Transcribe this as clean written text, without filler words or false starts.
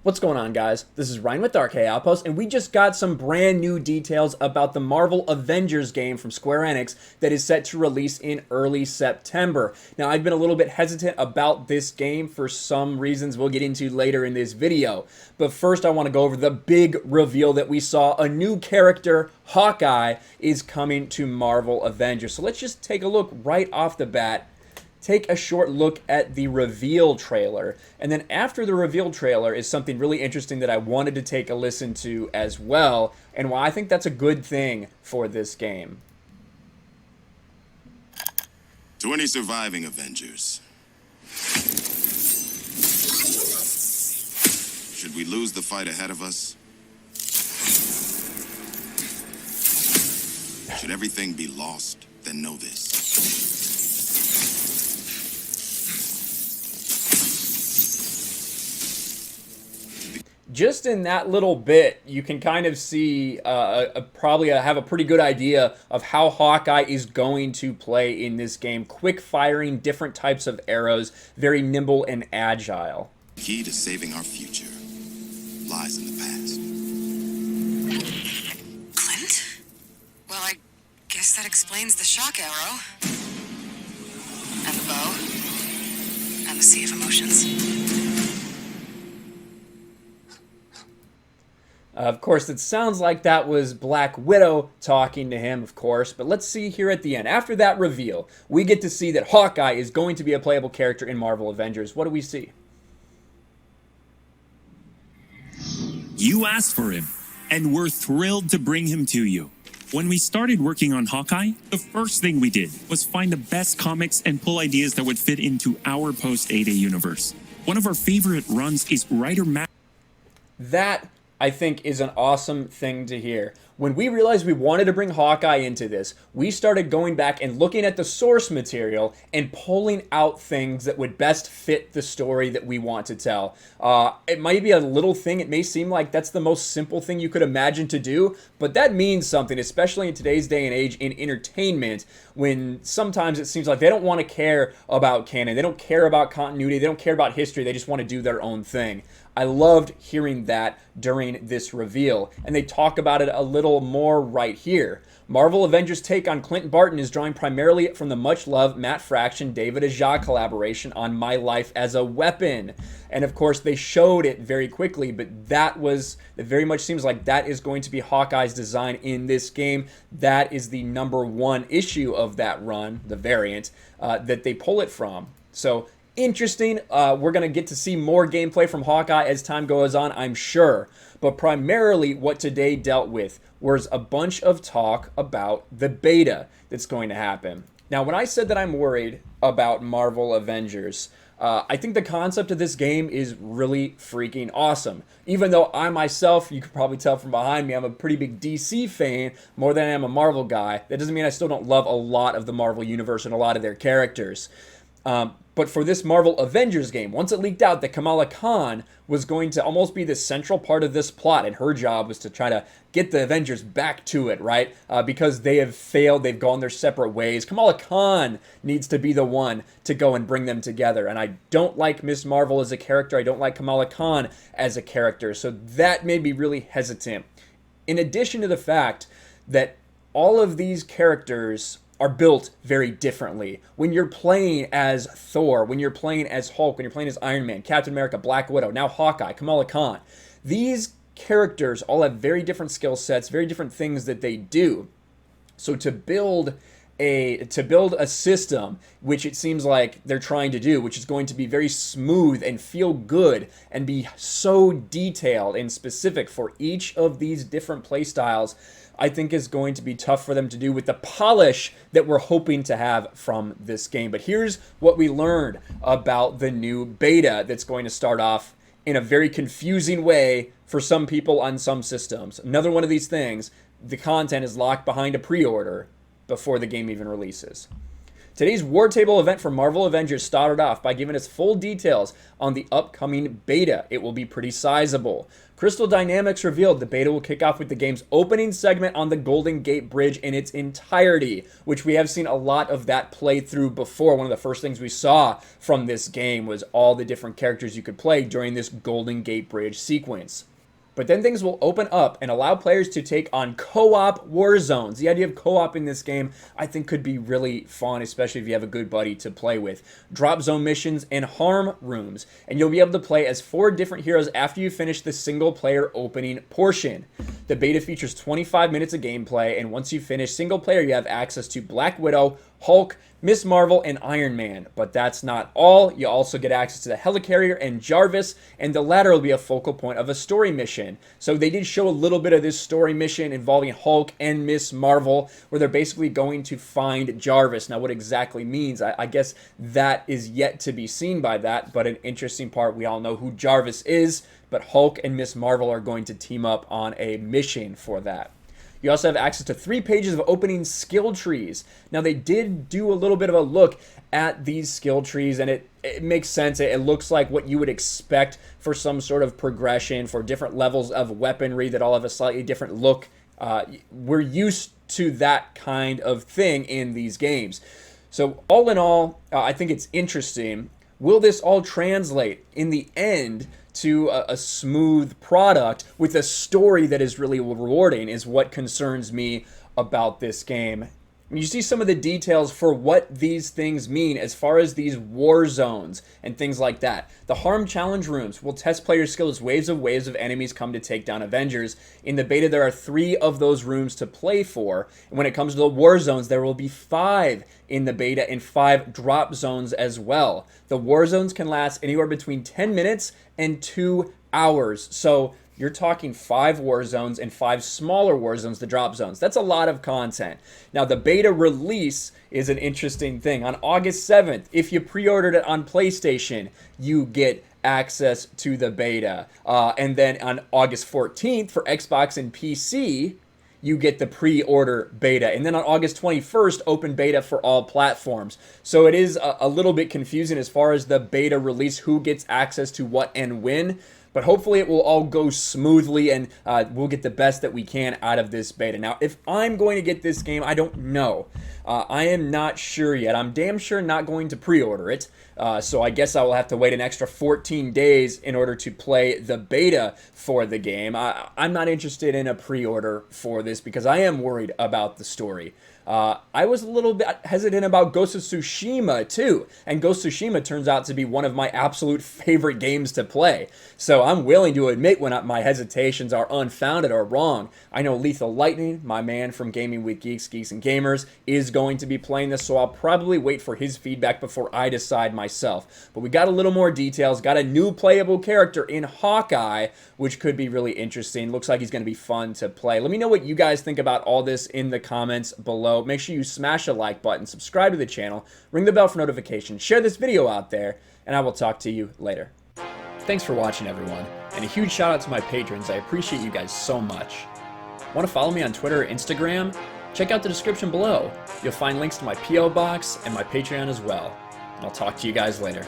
What's going on, guys? This is Ryan with Hawkeye Outpost, and we just got some brand new details about the Marvel Avengers game from Square Enix that is set to release in early September. Now, I've been a little bit hesitant about this game for some reasons we'll get into later in this video. But first, I want to go over the big reveal that we saw. A new character, Hawkeye, is coming to Marvel Avengers. So let's just take a look right off the bat. Take a short look at the reveal trailer, and then after the reveal trailer is something really interesting that I wanted to take a listen to as well, and why I think that's a good thing for this game. To any surviving Avengers, should we lose the fight ahead of us? Should everything be lost, then know this. Just in that little bit, you can kind of see probably have a pretty good idea of how Hawkeye is going to play in this game. Quick firing, different types of arrows, very nimble and agile. The key to saving our future lies in the past. Clint? Well, I guess that explains the shock arrow. And the bow. And the sea of emotions. Of course, it sounds like that was Black Widow talking to him, of course, but let's see here at the end. After that reveal, we get to see that Hawkeye is going to be a playable character in Marvel Avengers. What do we see? You asked for him, and we're thrilled to bring him to you. When we started working on Hawkeye, the first thing we did was find the best comics and pull ideas that would fit into our post-A-Day universe. One of our favorite runs is Writer Matt. That, I think, is an awesome thing to hear. When we realized we wanted to bring Hawkeye into this, we started going back and looking at the source material and pulling out things that would best fit the story that we want to tell. It might be a little thing. It may seem like that's the most simple thing you could imagine to do, but that means something, especially in today's day and age in entertainment, when sometimes it seems like they don't want to care about canon. They don't care about continuity. They don't care about history. They just want to do their own thing. I loved hearing that during this reveal, and they talk about it a little more right here. Marvel Avengers' take on Clint Barton is drawing primarily from the much-loved Matt Fraction, David Aja collaboration on My Life as a Weapon. And of course, they showed it very quickly, but it very much seems like that is going to be Hawkeye's design in this game. That is the #1 issue of that run, the variant, that they pull it from. So, interesting. We're going to get to see more gameplay from Hawkeye as time goes on, I'm sure. But primarily what today dealt with was a bunch of talk about the beta that's going to happen. Now, when I said that I'm worried about Marvel Avengers, I think the concept of this game is really freaking awesome. Even though I myself, you could probably tell from behind me, I'm a pretty big DC fan, more than I am a Marvel guy. That doesn't mean I still don't love a lot of the Marvel universe and a lot of their characters. But for this Marvel Avengers game, once it leaked out that Kamala Khan was going to almost be the central part of this plot, and her job was to try to get the Avengers back to it, right? Because they have failed, they've gone their separate ways. Kamala Khan needs to be the one to go and bring them together. And I don't like Ms. Marvel as a character. I don't like Kamala Khan as a character. So that made me really hesitant. In addition to the fact that all of these characters are built very differently. When you're playing as Thor, when you're playing as Hulk, when you're playing as Iron Man, Captain America, Black Widow, now Hawkeye, Kamala Khan, these characters all have very different skill sets, very different things that they do. So to build a system, which it seems like they're trying to do, which is going to be very smooth and feel good and be so detailed and specific for each of these different play styles, I think is going to be tough for them to do with the polish that we're hoping to have from this game. But here's what we learned about the new beta that's going to start off in a very confusing way for some people on some systems. Another one of these things, the content is locked behind a pre-order before the game even releases. Today's War Table event for Marvel Avengers started off by giving us full details on the upcoming beta. It will be pretty sizable. Crystal Dynamics revealed the beta will kick off with the game's opening segment on the Golden Gate Bridge in its entirety, which we have seen a lot of that play through before. One of the first things we saw from this game was all the different characters you could play during this Golden Gate Bridge sequence. But then things will open up and allow players to take on co-op war zones. The idea of co-op in this game, I think, could be really fun, especially if you have a good buddy to play with. Drop zone missions and harm rooms. And you'll be able to play as 4 different heroes after you finish the single-player opening portion. The beta features 25 minutes of gameplay, and once you finish single player, you have access to Black Widow, Hulk, Miss Marvel, and Iron Man. But that's not all. You also get access to the Helicarrier and Jarvis, and the latter will be a focal point of a story mission. So they did show a little bit of this story mission involving Hulk and Miss Marvel, where they're basically going to find Jarvis. Now, what exactly means, I guess that is yet to be seen by that, but an interesting part, we all know who Jarvis is, but Hulk and Miss Marvel are going to team up on a mission for that. You also have access to 3 pages of opening skill trees. Now, they did do a little bit of a look at these skill trees, and it makes sense. It looks like what you would expect for some sort of progression for different levels of weaponry that all have a slightly different look. We're used to that kind of thing in these games. So all in all, I think it's interesting. Will this all translate in the end to a smooth product with a story that is really rewarding is what concerns me about this game. You see some of the details for what these things mean as far as these war zones and things like that. The harm challenge rooms will test players' skill as waves of enemies come to take down Avengers. In the beta, there are 3 of those rooms to play for. And when it comes to the war zones, there will be 5 in the beta and 5 drop zones as well. The war zones can last anywhere between 10 minutes and 2 hours. So you're talking 5 war zones and 5 smaller war zones, the drop zones. That's a lot of content. Now, the beta release is an interesting thing. On August 7th, if you pre-ordered it on PlayStation, you get access to the beta. And then on August 14th, for Xbox and PC, you get the pre-order beta. And then on August 21st, open beta for all platforms. So it is a little bit confusing as far as the beta release, who gets access to what and when. But hopefully it will all go smoothly and we'll get the best that we can out of this beta. Now, if I'm going to get this game, I don't know. I am not sure yet. I'm damn sure not going to pre-order it. So I guess I will have to wait an extra 14 days in order to play the beta for the game. I'm not interested in a pre-order for this because I am worried about the story. I was a little bit hesitant about Ghost of Tsushima too, and Ghost of Tsushima turns out to be one of my absolute favorite games to play. So I'm willing to admit when my hesitations are unfounded or wrong. I know Lethal Lightning, my man from Gaming with Geeks, Geeks and Gamers, is going to be playing this, so I'll probably wait for his feedback before I decide myself. But we got a little more details, got a new playable character in Hawkeye, which could be really interesting. Looks like he's going to be fun to play. Let me know what you guys think about all this in the comments below. Make sure you smash the like button, subscribe to the channel, ring the bell for notifications, share this video out there, and I will talk to you later. Thanks for watching, everyone, and a huge shout out to my patrons. I appreciate you guys so much. Want to follow me on Twitter or Instagram? Check out the description below. You'll find links to my P.O. box and my Patreon as well. And I'll talk to you guys later.